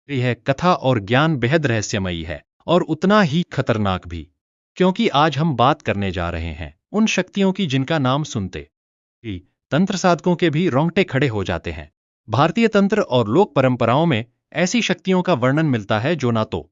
यह कथा और ज्ञान बेहद रहस्यमयी है और उतना ही खतरनाक भी, क्योंकि आज हम बात करने जा रहे हैं उन शक्तियों की जिनका नाम सुनते ही तंत्र साधकों के भी रोंगटे खड़े हो जाते हैं। भारतीय तंत्र और लोक परंपराओं में ऐसी शक्तियों का वर्णन मिलता है जो ना तो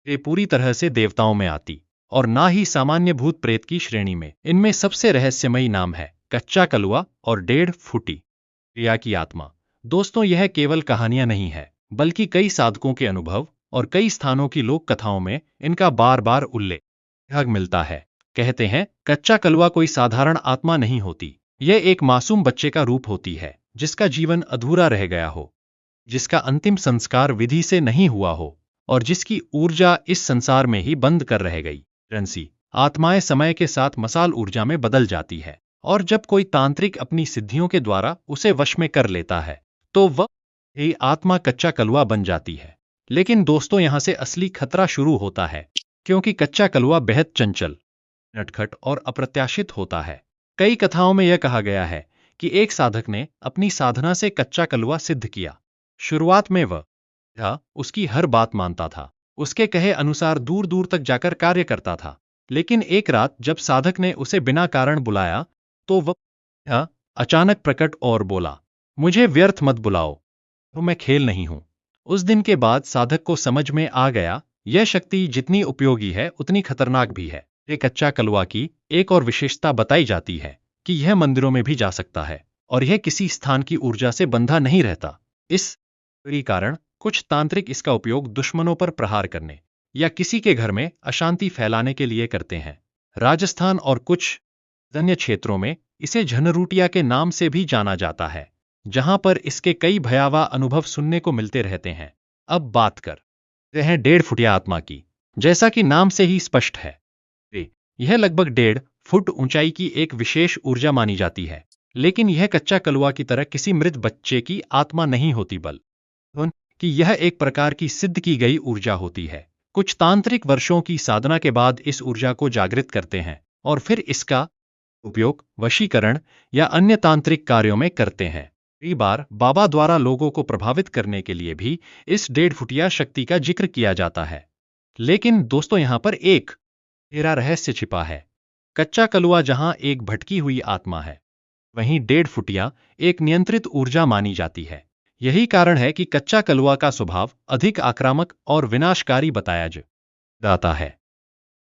ये पूरी तरह से देवताओं में आती और ना ही सामान्य भूत प्रेत की श्रेणी में। इनमें सबसे रहस्यमयी नाम है कच्चा कलुआ और 1.5 फुटी क्रिया की आत्मा। दोस्तों, यह केवल कहानियां नहीं है, बल्कि कई साधकों के अनुभव और कई स्थानों की लोक कथाओं में इनका बार बार उल्लेख मिलता है। कहते हैं कच्चा कलुआ कोई साधारण आत्मा नहीं होती, यह एक मासूम बच्चे का रूप होती है जिसका जीवन अधूरा रह गया हो, जिसका अंतिम संस्कार विधि से नहीं हुआ हो और जिसकी ऊर्जा इस संसार में ही बंद कर रह गई। रंसी आत्माएं समय के साथ मसाल ऊर्जा में बदल जाती है और जब कोई तांत्रिक अपनी सिद्धियों के द्वारा उसे वश में कर लेता है तो वह आत्मा कच्चा कलुआ बन जाती है। लेकिन दोस्तों, यहां से असली खतरा शुरू होता है, क्योंकि कच्चा कलुआ बेहद चंचल, नटखट और अप्रत्याशित होता है। कई कथाओं में यह कहा गया है कि एक साधक ने अपनी साधना से कच्चा कलुआ सिद्ध किया। शुरुआत में वह उसकी हर बात मानता था, उसके कहे अनुसार दूर दूर तक जाकर कार्य करता था। लेकिन एक रात जब साधक ने उसे बिना कारण बुलाया तो वह अचानक प्रकट और बोला, मुझे व्यर्थ मत बुलाओ, तो मैं खेल नहीं हूं। उस दिन के बाद साधक को समझ में आ गया, यह शक्ति जितनी उपयोगी है उतनी खतरनाक भी है। एक कच्चा कलुआ की एक और विशेषता बताई जाती है कि यह मंदिरों में भी जा सकता है और यह किसी स्थान की ऊर्जा से बंधा नहीं रहता। इस कारण कुछ तांत्रिक इसका उपयोग दुश्मनों पर प्रहार करने या किसी के घर में अशांति फैलाने के लिए करते हैं। राजस्थान और कुछ अन्य क्षेत्रों में इसे झनरूटिया के नाम से भी जाना जाता है, जहां पर इसके कई भयावह अनुभव सुनने को मिलते रहते हैं। अब बात करते हैं 1.5 फुटिया आत्मा की। जैसा कि नाम से ही स्पष्ट है, यह लगभग 1.5 फुट ऊंचाई की एक विशेष ऊर्जा मानी जाती है। लेकिन यह कच्चा कलुआ की तरह किसी मृत बच्चे की आत्मा नहीं होती, बल्कि यह एक प्रकार की सिद्ध की गई ऊर्जा होती है। कुछ तांत्रिक वर्षों की साधना के बाद इस ऊर्जा को जागृत करते हैं और फिर इसका उपयोग वशीकरण या अन्य तांत्रिक कार्यों में करते हैं। कई बार बाबा द्वारा लोगों को प्रभावित करने के लिए भी इस 1.5 फुटिया शक्ति का जिक्र किया जाता है। लेकिन दोस्तों, यहां पर एक गहरा रहस्य छिपा है। कच्चा कलुआ जहां एक भटकी हुई आत्मा है, वहीं 1.5 फुटिया एक नियंत्रित ऊर्जा मानी जाती है। यही कारण है कि कच्चा कलुआ का स्वभाव अधिक आक्रामक और विनाशकारी बताया जाता है।